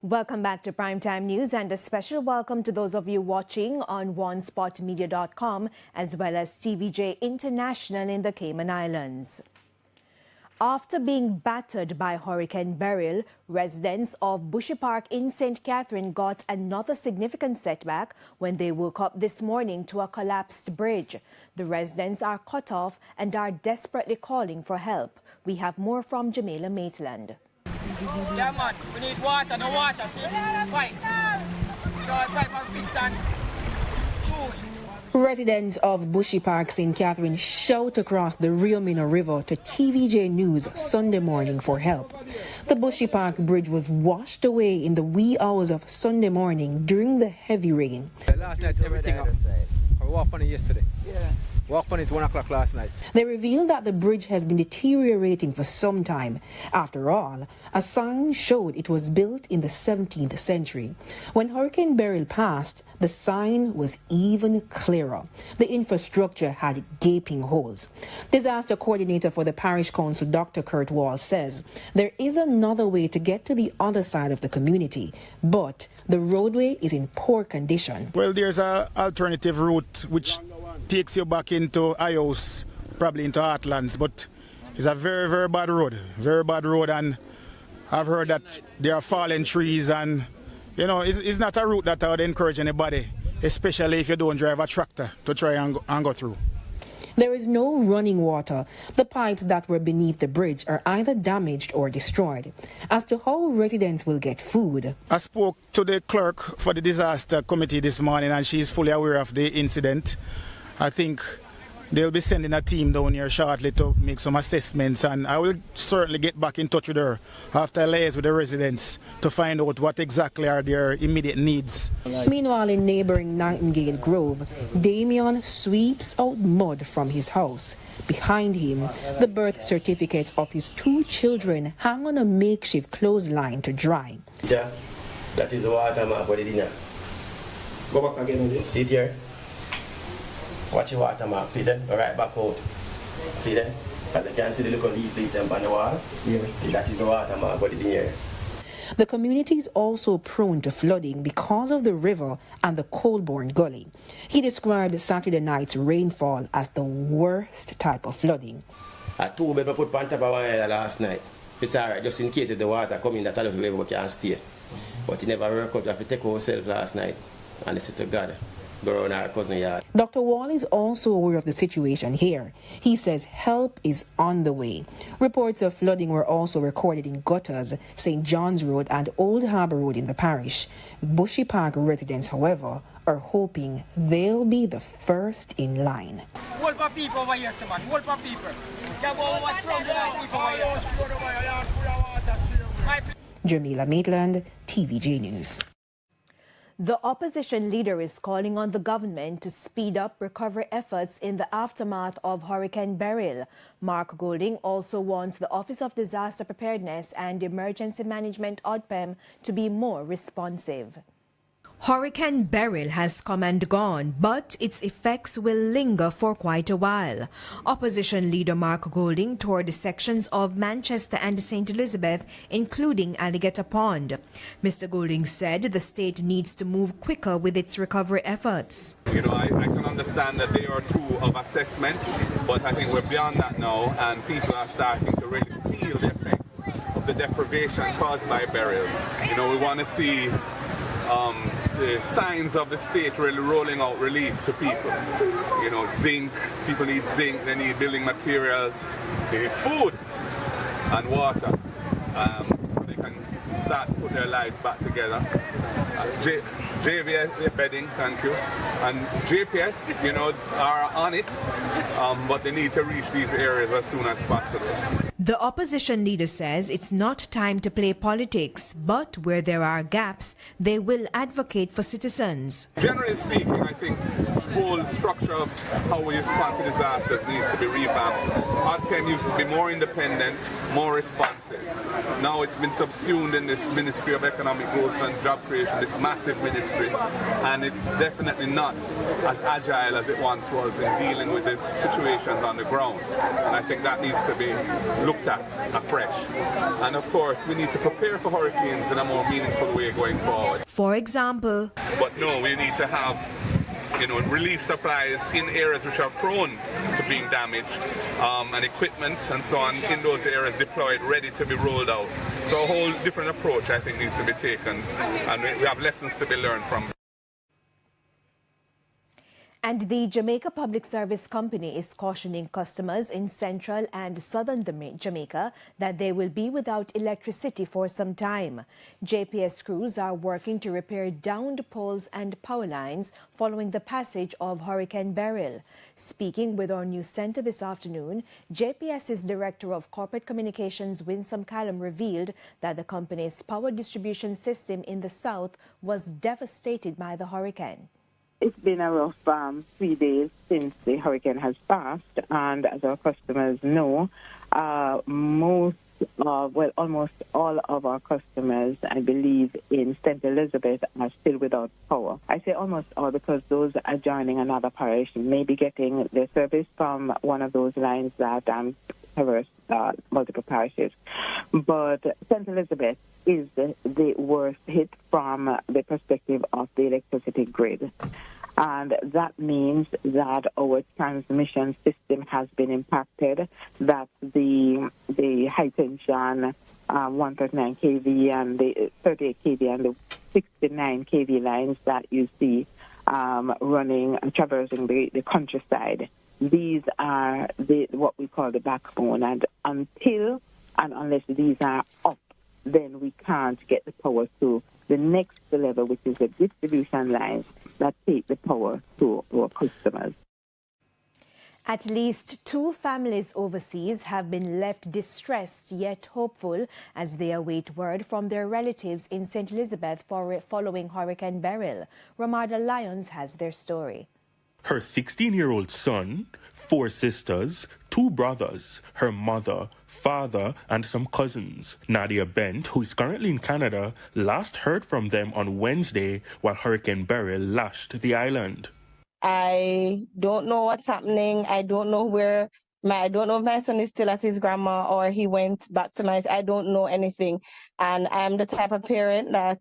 Welcome back to Primetime News, and a special welcome to those of you watching on onespotmedia.com as well as TVJ International in the Cayman Islands. After being battered by Hurricane Beryl, residents of Bushy Park in St. Catherine got another significant setback when they woke up this morning to a collapsed bridge. The residents are cut off and are desperately calling for help. We have more from Jamila Maitland. Yeah, man, we need water, no water, see? Pipe. So pipe and fix and food. Residents of Bushy Park, St. Catherine shout across the Rio Mino River to TVJ News Sunday morning for help. The Bushy Park Bridge was washed away in the wee hours of Sunday morning during the heavy rain. Last night, everything up. I walked on it yesterday. Yeah. Walked on it 1 o'clock last night. They revealed that the bridge has been deteriorating for some time. After all, a sign showed it was built in the 17th century. When Hurricane Beryl passed, the sign was even clearer. The infrastructure had gaping holes. Disaster coordinator for the parish council, Dr. Kurt Wall, says there is another way to get to the other side of the community, but the roadway is in poor condition. Well, there's an alternative route which takes you back into Ios, probably into Heartlands, but it's a very, very bad road, and I've heard that there are fallen trees, and you know, it's not a route that I would encourage anybody, especially if you don't drive a tractor, to try and go through. There is no running water. The pipes that were beneath the bridge are either damaged or destroyed. As to how residents will get food, I spoke to the clerk for the disaster committee this morning, and she's fully aware of the incident. I think they'll be sending a team down here shortly to make some assessments, and I will certainly get back in touch with her after I liaise with the residents to find out what exactly are their immediate needs. Meanwhile, in neighboring Nightingale Grove, Damien sweeps out mud from his house. Behind him, the birth certificates of his 2 children hang on a makeshift clothesline to dry. Yeah, that is the water mark for the dinner. Go back again, sit here. Watch your water mark, see them, right back out. See them? As you can see the little leaf on the wall. Yeah. That is the water mark for the dinner. The community is also prone to flooding because of the river and the Colborne Gully. He described Saturday night's rainfall as the worst type of flooding. A 2 bed I put on top of one last night. It's alright, just in case if the water come in, that a little river can stay. But it never worked out. We have to take ourselves last night, and they said to God, go around our cousin yard. Dr. Wall is also aware of the situation here. He says help is on the way. Reports of flooding were also recorded in gutters, St. John's Road and Old Harbour Road in the parish. Bushy Park residents, however, are hoping they'll be the first in line. Whole for people over here, man. Whole for people. Jamila Maitland, TVJ News. The opposition leader is calling on the government to speed up recovery efforts in the aftermath of Hurricane Beryl. Mark Golding also wants the Office of Disaster Preparedness and Emergency Management (ODPEM) to be more responsive. Hurricane Beryl has come and gone, but its effects will linger for quite a while. Opposition leader Mark Golding toured sections of Manchester and St. Elizabeth, including Alligator Pond. Mr. Golding said the state needs to move quicker with its recovery efforts. You know, I can understand a day or two of assessment, but I think we're beyond that now, and people are starting to really feel the effects of the deprivation caused by Beryl. You know, we want to see the signs of the state really rolling out relief to people. You know, zinc, people need zinc, they need building materials, they need food and water, so they can start to put their lives back together. JVS bedding, thank you, and JPS, you know, are on it, but they need to reach these areas as soon as possible. The opposition leader says it's not time to play politics, but where there are gaps, they will advocate for citizens. Generally speaking, I think whole structure of how we respond to disasters needs to be revamped. ODCEM used to be more independent, more responsive. Now it's been subsumed in this Ministry of Economic Growth and Job Creation, this massive ministry, and it's definitely not as agile as it once was in dealing with the situations on the ground. And I think that needs to be looked at afresh. And of course, we need to prepare for hurricanes in a more meaningful way going forward. For example, but no, we need to have, relief supplies in areas which are prone to being damaged, and equipment and so on in those areas deployed, ready to be rolled out. So a whole different approach, I think, needs to be taken, and we have lessons to be learned from. And the Jamaica Public Service Company is cautioning customers in central and southern Jamaica that they will be without electricity for some time. JPS crews are working to repair downed poles and power lines following the passage of Hurricane Beryl. Speaking with our news center this afternoon, JPS's Director of Corporate Communications, Winsome Callum, revealed that the company's power distribution system in the south was devastated by the hurricane. It's been a rough 3 days since the hurricane has passed, and as our customers know, almost all of our customers, I believe, in St. Elizabeth are still without power. I say almost all because those adjoining another parish may be getting their service from one of those lines that traverse multiple parishes. But St. Elizabeth is the worst hit from the perspective of the electricity grid. And that means that our transmission system has been impacted, that the high tension 139 kV and the 38 kV and the 69 kV lines that you see running and traversing the countryside. These are what we call the backbone, and until and unless these are up, then we can't get the power to the next level, which is the distribution lines that take the power to our customers. At least 2 families overseas have been left distressed yet hopeful as they await word from their relatives in St. Elizabeth following Hurricane Beryl. Ramada Lyons has their story. Her 16-year-old son, 4 sisters, 2 brothers, her mother, father, and some cousins. Nadia Bent, who is currently in Canada, last heard from them on Wednesday while Hurricane Beryl lashed the island. I don't know what's happening. I don't know if my son is still at his grandma or he went back to I don't know anything. And I'm the type of parent that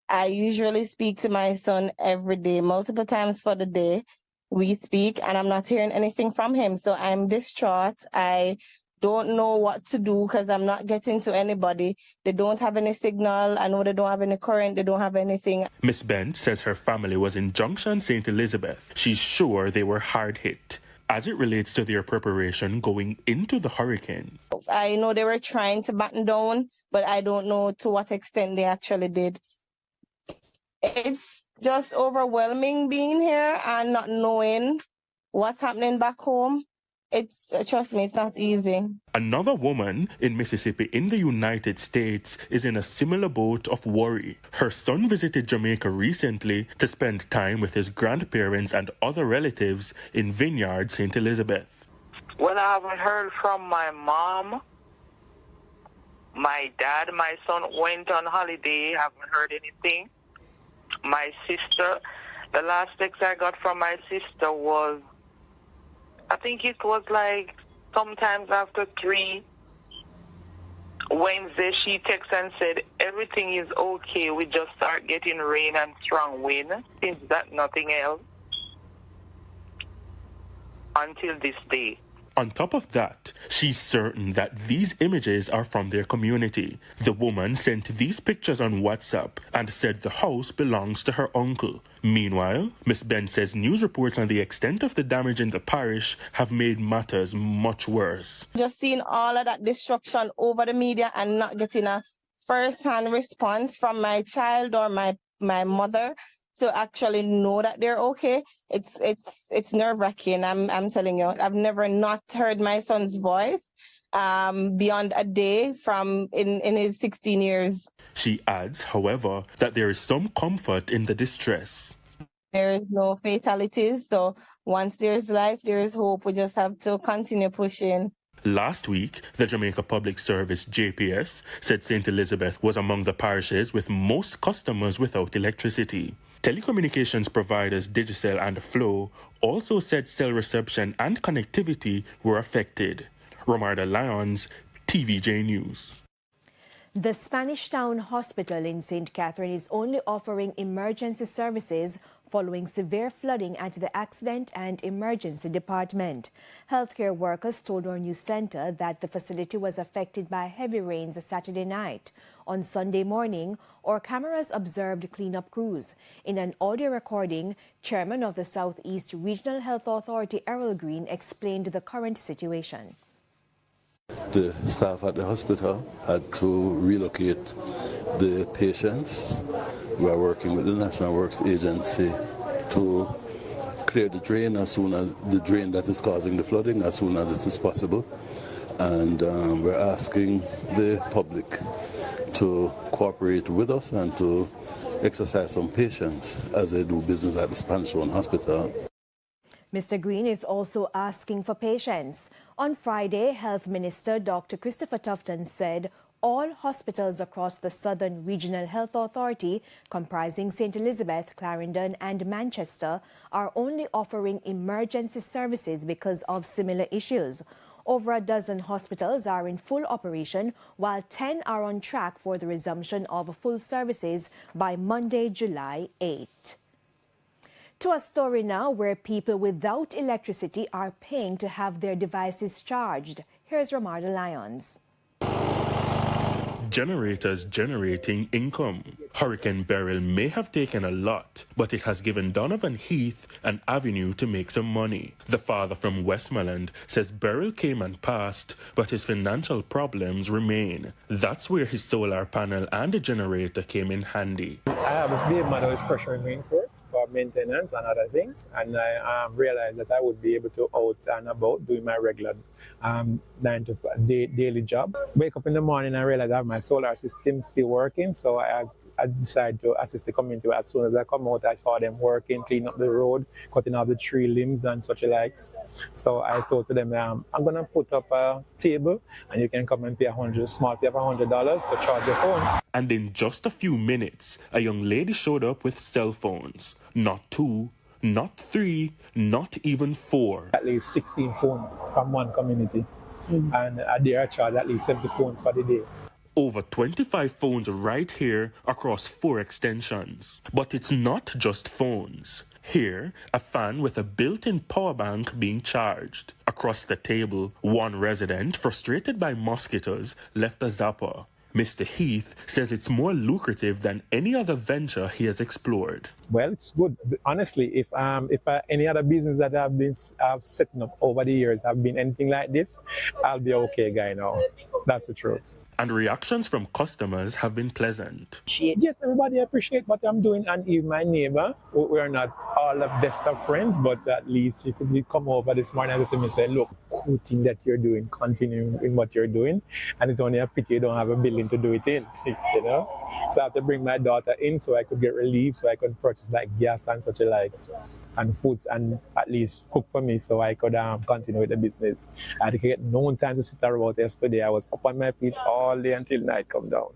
I usually speak to my son every day, multiple times for the day. We speak and I'm not hearing anything from him. So I'm distraught. I don't know what to do because I'm not getting to anybody. They don't have any signal. I know they don't have any current. They don't have anything. Miss Bent says her family was in Junction St. Elizabeth. She's sure they were hard hit as it relates to their preparation going into the hurricane. I know they were trying to batten down, but I don't know to what extent they actually did. It's just overwhelming being here and not knowing what's happening back home. Trust me, it's not easy. Another woman in Mississippi in the United States is in a similar boat of worry. Her son visited Jamaica recently to spend time with his grandparents and other relatives in Vineyard, St. Elizabeth. Well, I haven't heard from my mom, my dad. My son went on holiday. I haven't heard anything. My sister, the last text I got from my sister was, I think it was like sometimes after 3 Wednesday, she texted and said, everything is okay. We just start getting rain and strong wind. Since that, nothing else until this day. On top of that, she's certain that these images are from their community. The woman sent these pictures on WhatsApp and said the house belongs to her uncle. Meanwhile, Miss Ben says news reports on the extent of the damage in the parish have made matters much worse. Just seeing all of that destruction over the media and not getting a first-hand response from my child or my mother to actually know that they're okay, it's nerve-wracking. I'm telling you, I've never not heard my son's voice beyond a day from in his 16 years. She adds, however, that there is some comfort in the distress. There is no fatalities. So once there's life, there is hope. We just have to continue pushing. Last week, the Jamaica Public Service, JPS, said St. Elizabeth was among the parishes with most customers without electricity. Telecommunications providers Digicel and Flow also said cell reception and connectivity were affected. Romarda Lyons, TVJ News. The Spanish Town Hospital in St. Catherine is only offering emergency services following severe flooding at the Accident and Emergency Department. Healthcare workers told our news center that the facility was affected by heavy rains Saturday night. On Sunday morning, our cameras observed cleanup crews. In an audio recording, Chairman of the Southeast Regional Health Authority, Errol Green, explained the current situation. The staff at the hospital had to relocate the patients. We are working with the National Works Agency to clear the drain as soon as the drain that is causing the flooding as soon as it is possible. And we're asking the public to cooperate with us and to exercise some patience as they do business at the Spanish Town Hospital. Mr. Green is also asking for patience. On Friday, Health Minister Dr. Christopher Tufton said all hospitals across the Southern Regional Health Authority, comprising St. Elizabeth, Clarendon and Manchester, are only offering emergency services because of similar issues. Over a dozen hospitals are in full operation, while 10 are on track for the resumption of full services by Monday, July 8. To a story now where people without electricity are paying to have their devices charged. Here's Romarda Lyons. Generators generating income. Hurricane Beryl may have taken a lot, but it has given Donovan Heath an avenue to make some money. The father from Westmoreland says Beryl came and passed, but his financial problems remain. That's where his solar panel and a generator came in handy. I have this baby mother who is pressuring me in court for maintenance and other things, and I realized that I would be able to out and about doing my regular 9 to 5 daily job. Wake up in the morning and realize I have my solar system still working, so I decided to assist the community. As soon as I come out, I saw them working, cleaning up the road, cutting out the tree limbs and such likes. So I told to them, I'm going to put up a table and you can come and pay small fee of $100 to charge your phone. And in just a few minutes, a young lady showed up with cell phones. Not 2, not 3, not even 4. At least 16 phones from one community. And I dare charge at least 70 phones for the day. Over 25 phones right here across 4 extensions. But it's not just phones. Here, a fan with a built-in power bank being charged. Across the table, one resident, frustrated by mosquitoes, left a zapper. Mr. Heath says it's more lucrative than any other venture he has explored. Well, it's good. Honestly, if any other business that I've been setting up over the years have been anything like this, I'll be okay guy now. That's the truth. And reactions from customers have been pleasant. Yes, everybody appreciate what I'm doing, and even my neighbor. We're not all the best of friends, but at least she could come over this morning and to me say, look, good thing that you're doing, continue in what you're doing, and it's only a pity you don't have a building to do it in, you know? So I have to bring my daughter in so I could get relief, so I could purchase like gas and such likes, and foods, and at least cook for me so I could continue with the business. I had to get no time to sit around yesterday. I was up on my feet all day until night come down.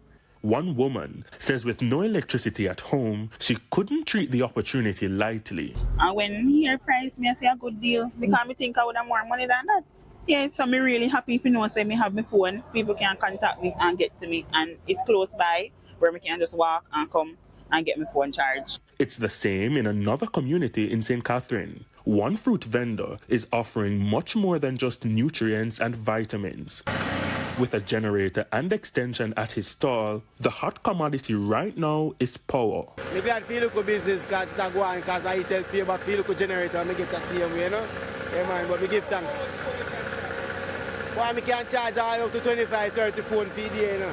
One woman says with no electricity at home, she couldn't treat the opportunity lightly. And when he hear price, me I say a good deal because I think I would have more money than that. Yeah, so I'm really happy if you know say me have my phone, people can contact me and get to me, and it's close by where me can just walk and come and get my phone charged. It's the same in another community in St. Catherine. One fruit vendor is offering much more than just nutrients and vitamins. With a generator and extension at his stall, the hot commodity right now is power. I'm glad for local business because I tell people about local generator and I get to see them, you know? Yeah, man, but we give thanks. Why we can't charge up to 25, 30 phone fee day, you know?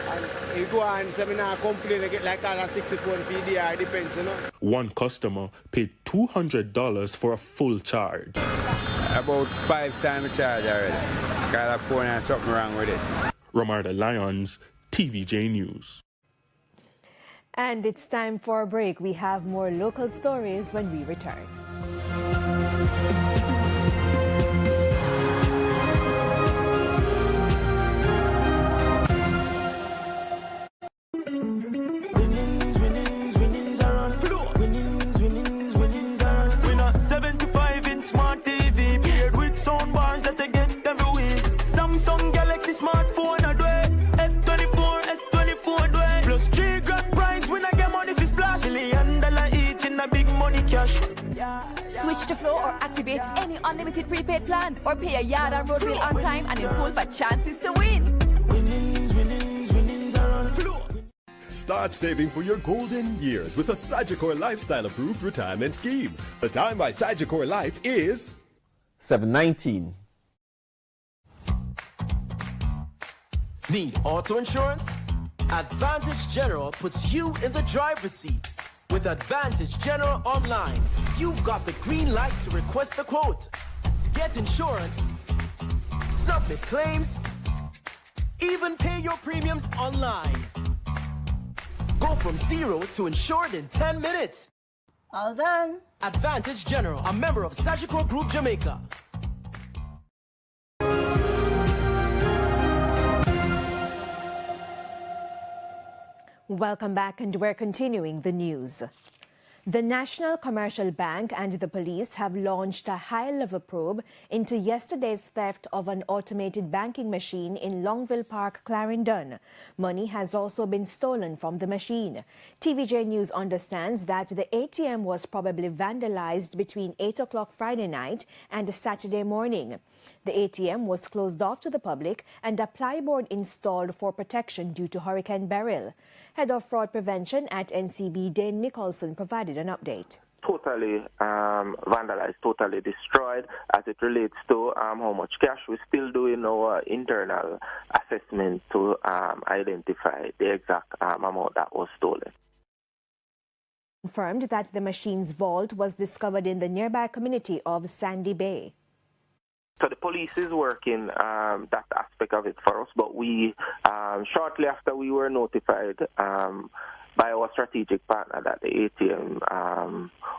And you go on, so I now complain, I get like a 60 phone fee day, it depends, you know? One customer paid $200 for a full charge. About 5 times charge already. Got a phone and something wrong with it. Romarda Lyons, TVJ News. And it's time for a break. We have more local stories when we return. Winnings are on floor. Winnings are on floor. Win a 75-inch smart TV paired with sound bars that they get every week. Samsung Galaxy smartphone a dway. S24 dway. Plus 3 grand prize win a game money if it's splash. $1 million each in a big money cash. Switch to Flow or activate any unlimited prepaid plan or pay a yard and road bill on time and enroll for chances to win. Winnings are on Flow. Start saving for your golden years with a Sagicor Lifestyle Approved Retirement Scheme. The time by Sagicor Life is 7:19. Need auto insurance? Advantage General puts you in the driver's seat. With Advantage General Online, you've got the green light to request a quote, get insurance, submit claims, even pay your premiums online. Go from 0 to insured in 10 minutes. All done. Advantage General, a member of Sagicor Group Jamaica. Welcome back, and we're continuing the news. The National Commercial Bank and the police have launched a high-level probe into yesterday's theft of an automated banking machine in Longville Park, Clarendon. Money has also been stolen from the machine. TVJ News understands that the ATM was probably vandalized between 8 o'clock Friday night and Saturday morning. The ATM was closed off to the public and a plyboard installed for protection due to Hurricane Beryl. Head of Fraud Prevention at NCB, Dane Nicholson, provided an update. Totally vandalized, totally destroyed. As it relates to how much cash, we're still doing our internal assessment to identify the exact amount that was stolen. Confirmed that the machine's vault was discovered in the nearby community of Sandy Bay. So the police is working that aspect of it for us, but we, shortly after we were notified by our strategic partner that the ATM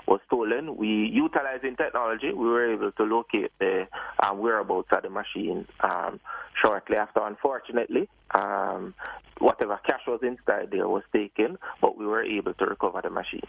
was stolen, we, utilizing technology, we were able to locate the whereabouts of the machine shortly after. Unfortunately, whatever cash was inside there was taken, but we were able to recover the machine.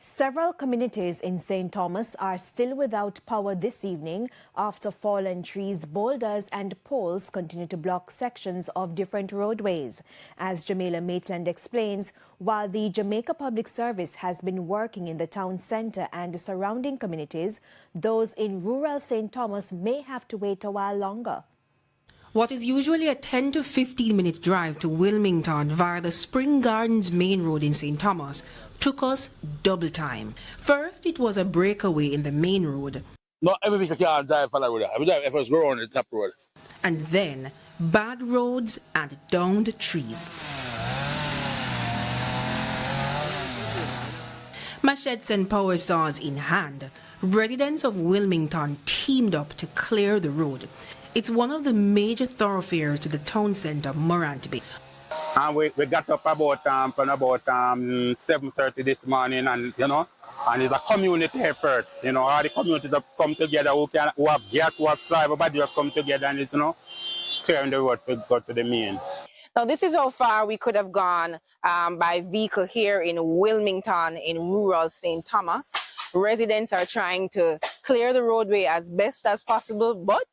Several communities in St. Thomas are still without power this evening after fallen trees, boulders and poles continue to block sections of different roadways. As Jamila Maitland explains, while the Jamaica Public Service has been working in the town centre and the surrounding communities, those in rural St. Thomas may have to wait a while longer. What is usually a 10 to 15 minute drive to Wilmington via the Spring Gardens main road in St. Thomas took us double time. First, it was a breakaway in the main road. Not every vehicle can drive on the road. We drive if it's growing on the top road. And then, bad roads and downed trees. Machetes and power saws in hand, residents of Wilmington teamed up to clear the road. It's one of the major thoroughfares to the town centre, Morantby. And we got up about 7:30 this morning, and and it's a community effort. All the communities have come together who have gas, who have soil, everybody just come together and it's clearing the road to go to the main. Now this is how far we could have gone by vehicle here in Wilmington in rural St. Thomas. Residents are trying to clear the roadway as best as possible, but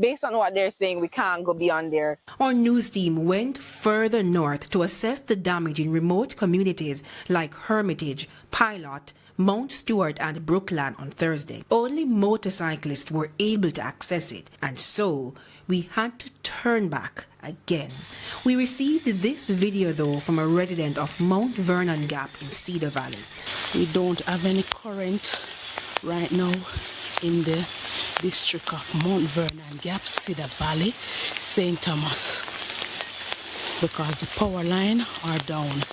based on what they're saying, we can't go beyond there. Our news team went further north to assess the damage in remote communities like Hermitage, Pilot, Mount Stewart and Brookland on Thursday. Only motorcyclists were able to access it, and so we had to turn back again. We received this video though from a resident of Mount Vernon Gap in Cedar Valley. We don't have any current right now in the district of Mount Vernon Gap, Cedar Valley, St. Thomas, because the power line are down.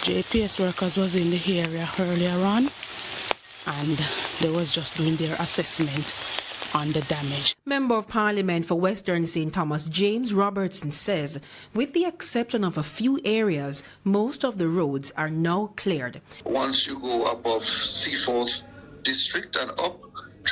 JPS workers was in the area earlier on and they was just doing their assessment on the damage. Member of Parliament for Western St. Thomas, James Robertson, says with the exception of a few areas, most of the roads are now cleared. Once you go above Seaforth district and up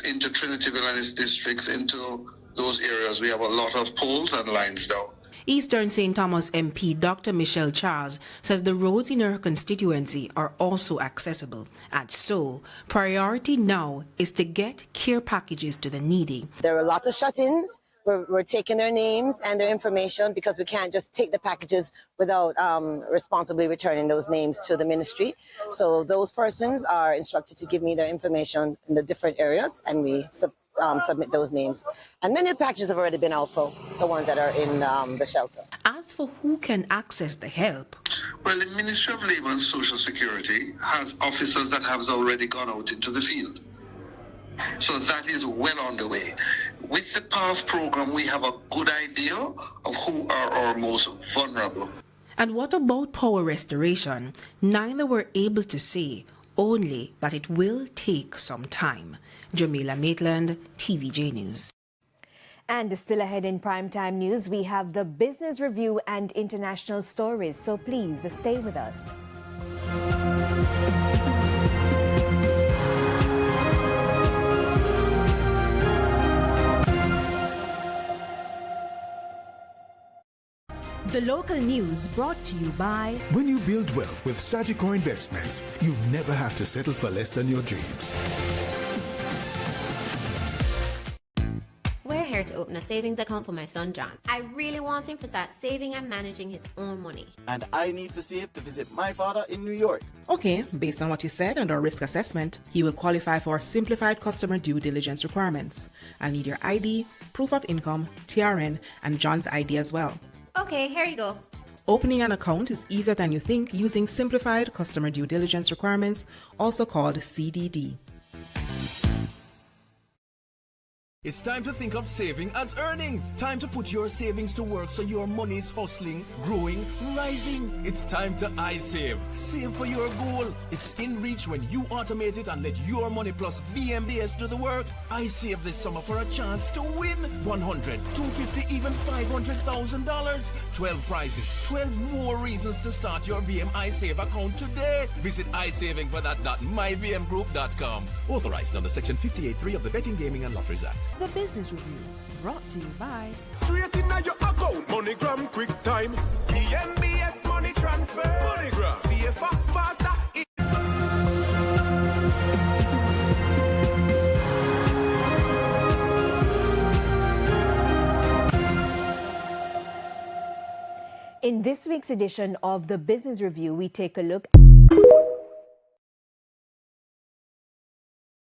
into Trinityville and its districts, into those areas, we have a lot of poles and lines down. Eastern St. Thomas MP Dr. Michelle Charles says the roads in her constituency are also accessible, and so priority now is to get care packages to the needy. There are a lot of shut-ins. We're taking their names and their information because we can't just take the packages without responsibly returning those names to the ministry. So those persons are instructed to give me their information in the different areas, and we submit those names. And many of the packages have already been out for the ones that are in the shelter. As for who can access the help, well, the Ministry of Labour and Social Security has officers that have already gone out into the field. So that is well on the way. With the PATH program, we have a good idea of who are our most vulnerable. And what about power restoration? Neither were able to say, only that it will take some time. Jamila Maitland, TVJ News. And still ahead in primetime news, we have the business review and international stories, so please stay with us. The local news brought to you by... When you build wealth with Sagicor Investments, you never have to settle for less than your dreams. We're here to open a savings account for my son John. I really want him to start saving and managing his own money. And I need for Save to visit my father in New York. Okay, based on what you said and our risk assessment, he will qualify for simplified customer due diligence requirements. I'll need your ID, proof of income, TRN, and John's ID as well. Okay, here you go. Opening an account is easier than you think using Simplified Customer Due Diligence Requirements, also called CDD. It's time to think of saving as earning. Time to put your savings to work so your money is hustling, growing, rising. It's time to iSave. Save for your goal. It's in reach when you automate it and let your money plus VMBS do the work. iSave this summer for a chance to win $100, $250, even $500,000. 12 prizes, 12 more reasons to start your VM iSave account today. Visit isavingforthat.myvmgroup.com. Authorized under Section 58.3 of the Betting, Gaming and Lotteries Act. The Business Review, brought to you by... Straight in your account, MoneyGram quick time. VMBS money transfer. MoneyGram. CFA faster. In this week's edition of the Business Review, we take a look